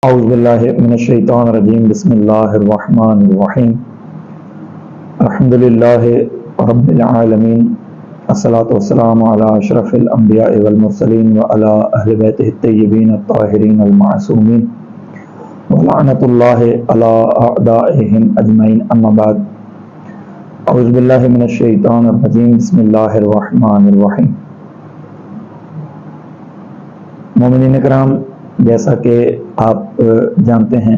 اعوذ باللہ من الشیطان الرجیم بسم اللہ الرحمن الرحیم الحمد للہ رب العالمین الصلاۃ والسلام علی اشرف الانبیاء والمرسلین وعلی اہل بیتہ الطیبین الطاہرین المعصومین ولعنۃ اللہ علی اعدائہم اجمعین اما بعد اعوذ باللہ من الشیطان الرجیم بسم اللہ الرحمن الرحیم۔ مومنین کرام، جیسا کہ آپ جانتے ہیں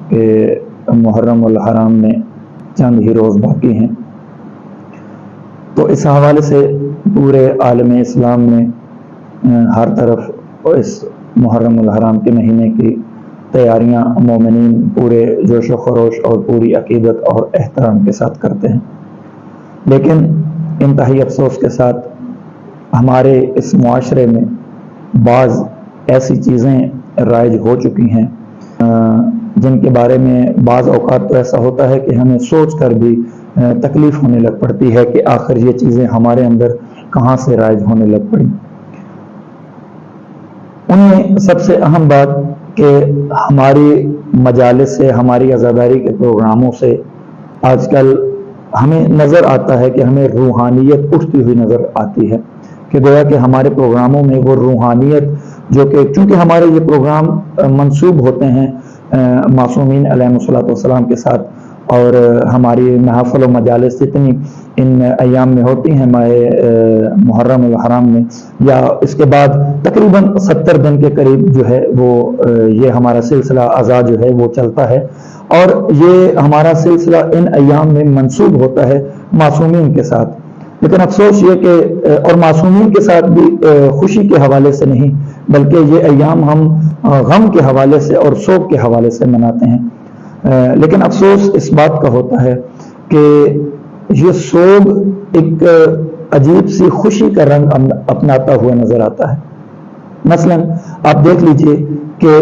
کہ محرم الحرام میں چند ہی روز باقی ہیں، تو اس حوالے سے پورے عالم اسلام میں ہر طرف اس محرم الحرام کے مہینے کی تیاریاں مومنین پورے جوش و خروش اور پوری عقیدت اور احترام کے ساتھ کرتے ہیں، لیکن انتہائی افسوس کے ساتھ ہمارے اس معاشرے میں بعض ایسی چیزیں رائج ہو چکی ہیں جن کے بارے میں بعض اوقات تو ایسا ہوتا ہے کہ ہمیں سوچ کر بھی تکلیف ہونے لگ پڑتی ہے کہ آخر یہ چیزیں ہمارے اندر کہاں سے رائج ہونے لگ پڑی۔ ان میں سب سے اہم بات کہ ہماری مجالس سے، ہماری عزاداری کے پروگراموں سے آج کل ہمیں نظر آتا ہے کہ ہمیں روحانیت اٹھتی ہوئی نظر آتی ہے، کہ گویا کہ ہمارے پروگراموں میں وہ روحانیت جو کہ چونکہ ہمارے یہ پروگرام منسوب ہوتے ہیں معصومین علیہ الصلوۃ والسلام کے ساتھ، اور ہماری محافل و مجالس جتنی ان ایام میں ہوتی ہیں ماہ محرم الحرام میں، یا اس کے بعد تقریباً 70 دن کے قریب جو ہے وہ یہ ہمارا سلسلہ عزا جو ہے وہ چلتا ہے، اور یہ ہمارا سلسلہ ان ایام میں منسوب ہوتا ہے معصومین کے ساتھ۔ لیکن افسوس یہ کہ اور معصومین کے ساتھ بھی خوشی کے حوالے سے نہیں، بلکہ یہ ایام ہم غم کے حوالے سے اور سوگ کے حوالے سے مناتے ہیں۔ لیکن افسوس اس بات کا ہوتا ہے کہ یہ سوگ ایک عجیب سی خوشی کا رنگ اپناتا ہوا نظر آتا ہے۔ مثلا آپ دیکھ لیجئے کہ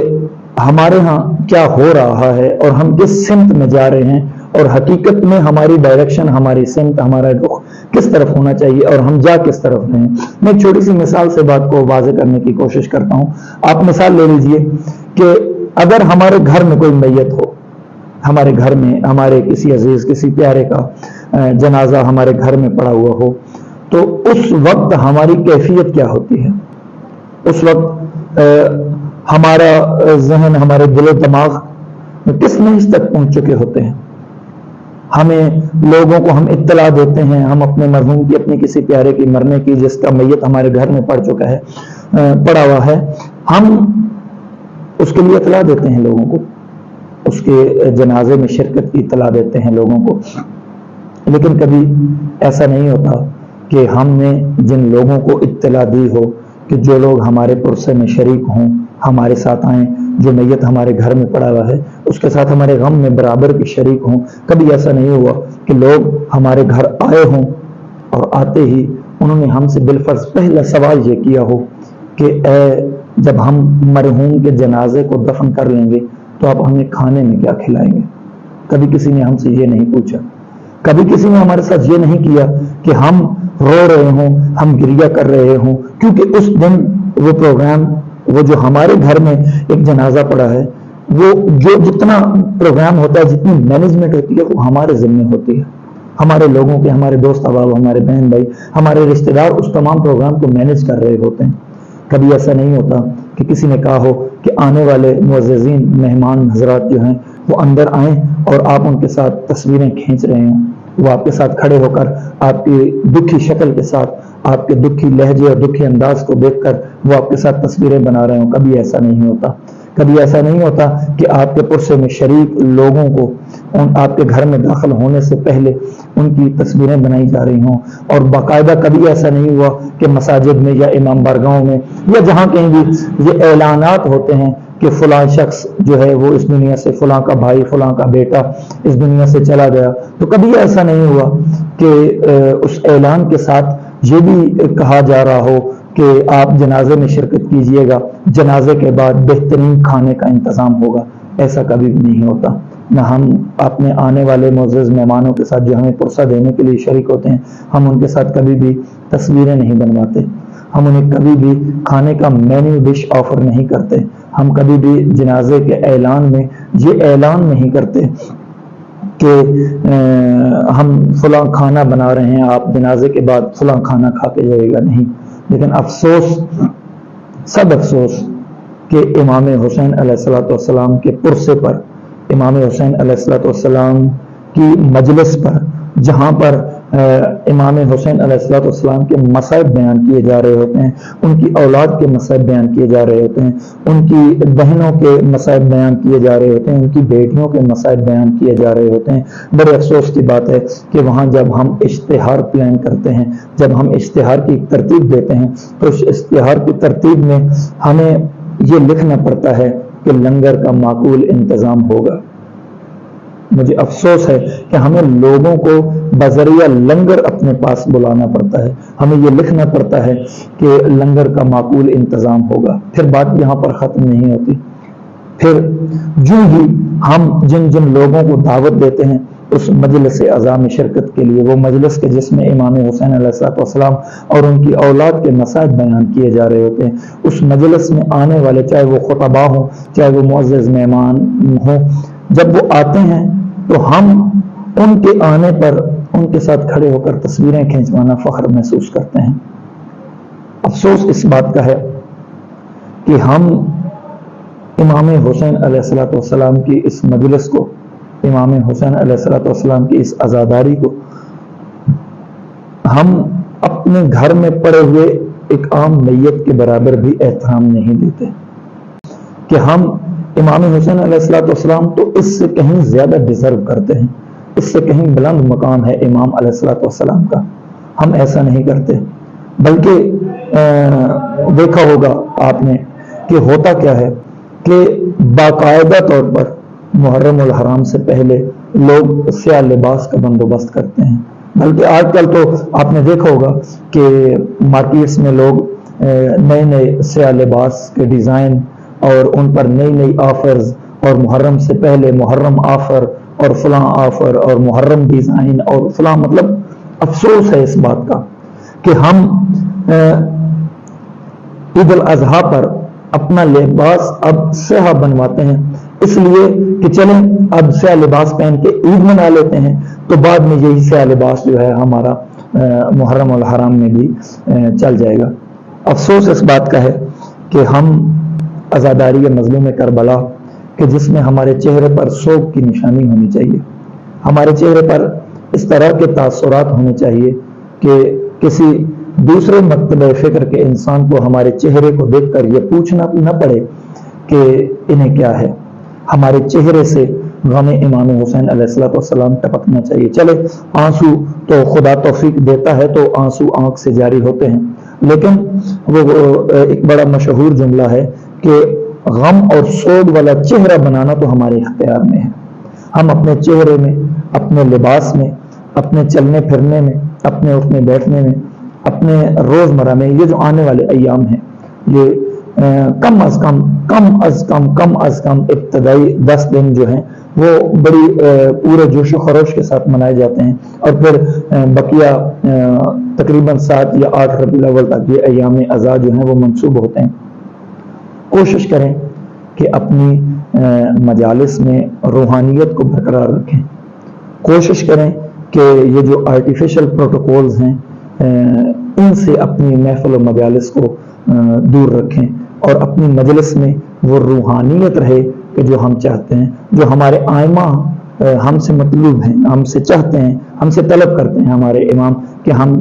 ہمارے ہاں کیا ہو رہا ہے اور ہم کس سمت میں جا رہے ہیں، اور حقیقت میں ہماری ڈائریکشن، ہماری سمت، ہمارا رخ کس طرف ہونا چاہیے اور ہم جا کس طرف رہے ہیں۔ میں ایک چھوٹی سی مثال سے بات کو واضح کرنے کی کوشش کرتا ہوں۔ آپ مثال لے لیجئے کہ اگر ہمارے گھر میں کوئی میت ہو، ہمارے گھر میں ہمارے کسی عزیز، کسی پیارے کا جنازہ ہمارے گھر میں پڑا ہوا ہو، تو اس وقت ہماری کیفیت کیا ہوتی ہے؟ اس وقت ہمارا ذہن، ہمارے دل و دماغ کس منزل تک پہنچ چکے ہوتے ہیں؟ ہمیں لوگوں کو ہم اطلاع دیتے ہیں، ہم اپنے مرحوم کی، اپنے کسی پیارے کی مرنے کی، جس کا میت ہمارے گھر میں پڑ چکا ہے، پڑا ہوا ہے، ہم اس کے لیے اطلاع دیتے ہیں لوگوں کو، اس کے جنازے میں شرکت کی اطلاع دیتے ہیں لوگوں کو۔ لیکن کبھی ایسا نہیں ہوتا کہ ہم نے جن لوگوں کو اطلاع دی ہو کہ جو لوگ ہمارے پرسے میں شریک ہوں، ہمارے ساتھ آئیں، جو میت ہمارے گھر میں پڑا ہوا ہے اس کے ساتھ ہمارے غم میں برابر کے شریک ہوں، کبھی ایسا نہیں ہوا کہ لوگ ہمارے گھر آئے ہوں اور آتے ہی انہوں نے ہم سے بالفرض پہلا سوال یہ کیا ہو کہ اے، جب ہم مرحوم کے جنازے کو دفن کر لیں گے تو آپ ہمیں کھانے میں کیا کھلائیں گے؟ کبھی کسی نے ہم سے یہ نہیں پوچھا، کبھی کسی نے ہمارے ساتھ یہ نہیں کیا کہ ہم رو رہے ہوں، ہم گریہ کر رہے ہوں، کیونکہ اس دن وہ پروگرام، وہ جو ہمارے گھر میں ایک جنازہ پڑا ہے، وہ جو جتنا پروگرام ہوتا ہے، جتنی مینجمنٹ ہوتی ہے، وہ ہمارے ذمہ ہوتی ہے۔ ہمارے لوگوں کے، ہمارے دوست احباب، ہمارے بہن بھائی، ہمارے رشتہ دار اس تمام پروگرام کو مینج کر رہے ہوتے ہیں۔ کبھی ایسا نہیں ہوتا کہ کسی نے کہا ہو کہ آنے والے معززین مہمان حضرات جو ہیں وہ اندر آئیں اور آپ ان کے ساتھ تصویریں کھینچ رہے ہوں، وہ آپ کے ساتھ کھڑے ہو کر آپ کی دکھی شکل کے ساتھ، آپ کے دکھی لہجے اور دکھی انداز کو دیکھ کر وہ آپ کے ساتھ تصویریں بنا رہے ہوں۔ کبھی ایسا نہیں ہوتا۔ کبھی ایسا نہیں ہوتا کہ آپ کے پرسے میں شریک لوگوں کو آپ کے گھر میں داخل ہونے سے پہلے ان کی تصویریں بنائی جا رہی ہوں، اور باقاعدہ کبھی ایسا نہیں ہوا کہ مساجد میں یا امام بارگاہوں میں یا جہاں کہیں بھی یہ اعلانات ہوتے ہیں کہ فلاں شخص جو ہے وہ اس دنیا سے، فلاں کا بھائی، فلاں کا بیٹا اس دنیا سے چلا گیا، تو کبھی ایسا نہیں ہوا کہ اس اعلان کے ساتھ یہ بھی کہا جا رہا ہو کہ آپ جنازے میں شرکت کیجئے گا، جنازے کے بعد بہترین کھانے کا انتظام ہوگا۔ ایسا کبھی بھی نہیں ہوتا۔ نہ ہم اپنے آنے والے معزز مہمانوں کے ساتھ جو ہمیں پرسہ دینے کے لیے شریک ہوتے ہیں، ہم ان کے ساتھ کبھی بھی تصویریں نہیں بنواتے، ہم انہیں کبھی بھی کھانے کا مینیو ڈش آفر نہیں کرتے، ہم کبھی بھی جنازے کے اعلان میں یہ اعلان نہیں کرتے کہ ہم فلاں کھانا بنا رہے ہیں، آپ جنازے کے بعد فلاں کھانا کھا کے جائے گا، نہیں۔ لیکن افسوس، سب افسوس کہ امام حسین علیہ السلام کے پرسے پر، امام حسین علیہ السلام کی مجلس پر، جہاں پر امام حسین علیہ السلام کے مصائب بیان کیے جا رہے ہوتے ہیں، ان کی اولاد کے مصائب بیان کیے جا رہے ہوتے ہیں، ان کی بہنوں کے مصائب بیان کیے جا رہے ہوتے ہیں، ان کی بیٹیوں کے مصائب بیان کیے جا رہے ہوتے ہیں۔ بڑے افسوس کی بات ہے کہ وہاں جب ہم اشتہار پلان کرتے ہیں، جب ہم اشتہار کی ترتیب دیتے ہیں، تو اس اشتہار کی ترتیب میں ہمیں یہ لکھنا پڑتا ہے کہ لنگر کا معقول انتظام ہوگا۔ مجھے افسوس ہے کہ ہمیں لوگوں کو بذریعہ لنگر اپنے پاس بلانا پڑتا ہے، ہمیں یہ لکھنا پڑتا ہے کہ لنگر کا معقول انتظام ہوگا۔ پھر بات یہاں پر ختم نہیں ہوتی، پھر جو ہی ہم جن جن لوگوں کو دعوت دیتے ہیں اس مجلس اعظام میں شرکت کے لیے، وہ مجلس کے جس میں امام حسین علیہ السلام اور ان کی اولاد کے مصائب بیان کیے جا رہے ہوتے ہیں، اس مجلس میں آنے والے، چاہے وہ خطباء ہوں، چاہے وہ معزز مہمان ہوں، جب وہ آتے ہیں تو ہم ان کے آنے پر ان کے ساتھ کھڑے ہو کر تصویریں کھینچوانا فخر محسوس کرتے ہیں۔ افسوس اس بات کا ہے کہ ہم امام حسین علیہ السلام کی اس مجلس کو، امام حسین علیہ السلام کی اس عزاداری کو ہم اپنے گھر میں پڑے ہوئے ایک عام میت کے برابر بھی احترام نہیں دیتے، کہ ہم امام حسین علیہ السلام تو اس سے کہیں زیادہ ڈیزرو کرتے ہیں، اس سے کہیں بلند مقام ہے امام علیہ السلام کا، ہم ایسا نہیں کرتے۔ بلکہ دیکھا ہوگا آپ نے کہ ہوتا کیا ہے کہ باقاعدہ طور پر محرم الحرام سے پہلے لوگ سیاہ لباس کا بندوبست کرتے ہیں، بلکہ آج کل تو آپ نے دیکھا ہوگا کہ مارکیٹس میں لوگ نئے نئے سیاہ لباس کے ڈیزائن اور ان پر نئی نئی آفرز، اور محرم سے پہلے محرم آفر اور فلاں آفر اور محرم ڈیزائن اور فلاں، مطلب افسوس ہے اس بات کا کہ ہم عید الاضحیٰ پر اپنا لباس اب سیاہ بنواتے ہیں، اس لیے کہ چلیں اب سیاہ لباس پہن کے عید منا لیتے ہیں، تو بعد میں یہی سیاہ لباس جو ہے ہمارا محرم الحرام میں بھی چل جائے گا۔ افسوس اس بات کا ہے کہ ہم عزاداری مظلوم کربلا کہ جس میں ہمارے چہرے پر سوگ کی نشانی ہونی چاہیے، ہمارے چہرے پر اس طرح کے تاثرات ہونے چاہیے کہ کسی دوسرے مکتبہ فکر کے انسان کو ہمارے چہرے کو دیکھ کر یہ پوچھنا نہ پڑے کہ انہیں کیا ہے، ہمارے چہرے سے غم امام حسین علیہ السلام ٹپکنا چاہیے۔ چلے آنسو تو خدا توفیق دیتا ہے تو آنسو آنکھ سے جاری ہوتے ہیں، لیکن وہ ایک بڑا مشہور جملہ ہے کہ غم اور سوگ والا چہرہ بنانا تو ہمارے اختیار میں ہے۔ ہم اپنے چہرے میں، اپنے لباس میں، اپنے چلنے پھرنے میں، اپنے اٹھنے بیٹھنے میں، اپنے روزمرہ میں، یہ جو آنے والے ایام ہیں، یہ کم از کم ابتدائی 10 دن جو ہیں وہ بڑی پورے جوش و خروش کے ساتھ منائے جاتے ہیں، اور پھر بقیہ تقریباً 7 یا 8 ربیع الاول تک یہ ایام عزا جو ہیں وہ منسوب ہوتے ہیں۔ کوشش کریں کہ اپنی مجالس میں روحانیت کو برقرار رکھیں، کوشش کریں کہ یہ جو آرٹیفیشل پروٹوکولز ہیں ان سے اپنی محفل و مجالس کو دور رکھیں، اور اپنی مجلس میں وہ روحانیت رہے کہ جو ہم چاہتے ہیں، جو ہمارے آئمہ ہم سے مطلوب ہیں، ہم سے چاہتے ہیں، ہم سے طلب کرتے ہیں ہمارے امام کہ ہم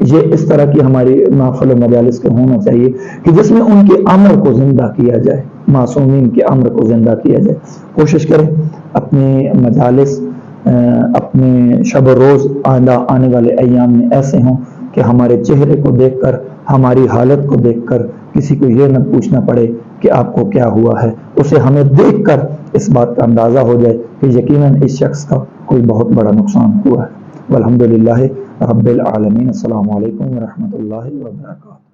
یہ اس طرح کی ہماری محفل و مجالس کو ہونا چاہیے کہ جس میں ان کے امر کو زندہ کیا جائے، معصومین کے امر کو زندہ کیا جائے۔ کوشش کریں اپنے مجالس، اپنے شب و روز آنے والے ایام میں ایسے ہوں کہ ہمارے چہرے کو دیکھ کر، ہماری حالت کو دیکھ کر کسی کو یہ نہ پوچھنا پڑے کہ آپ کو کیا ہوا ہے، اسے ہمیں دیکھ کر اس بات کا اندازہ ہو جائے کہ یقیناً اس شخص کا کوئی بہت بڑا نقصان ہوا ہے۔ والحمدللہ رب العالمین۔ السلام علیکم ورحمۃ اللہ وبرکاتہ۔